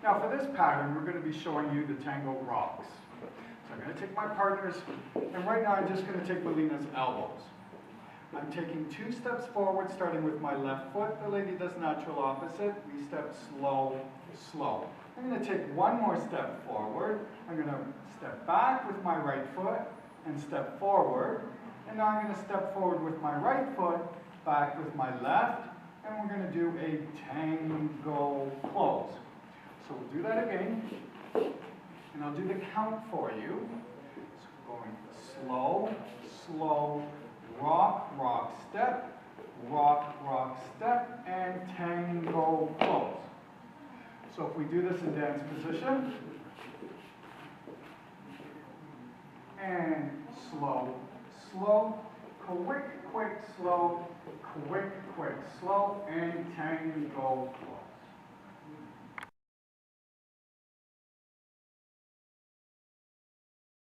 Now for this pattern, we're going to be showing you the tango rocks. So I'm going to take my partners, and right now I'm just going to take Melina's elbows. I'm taking 2 steps forward, starting with my left foot. The lady does natural opposite. We step slow, slow. I'm going to take 1 more step forward. I'm going to step back with my right foot and step forward. And now I'm going to step forward with my right foot, back with my left, and we're going to do a tango close. So we'll do that again, and I'll do the count for you. So we're going slow, slow, rock, rock, step, rock, rock, step, and tango close. So if we do this in dance position, and slow, slow, quick, quick, slow, quick, quick, slow, and tango close.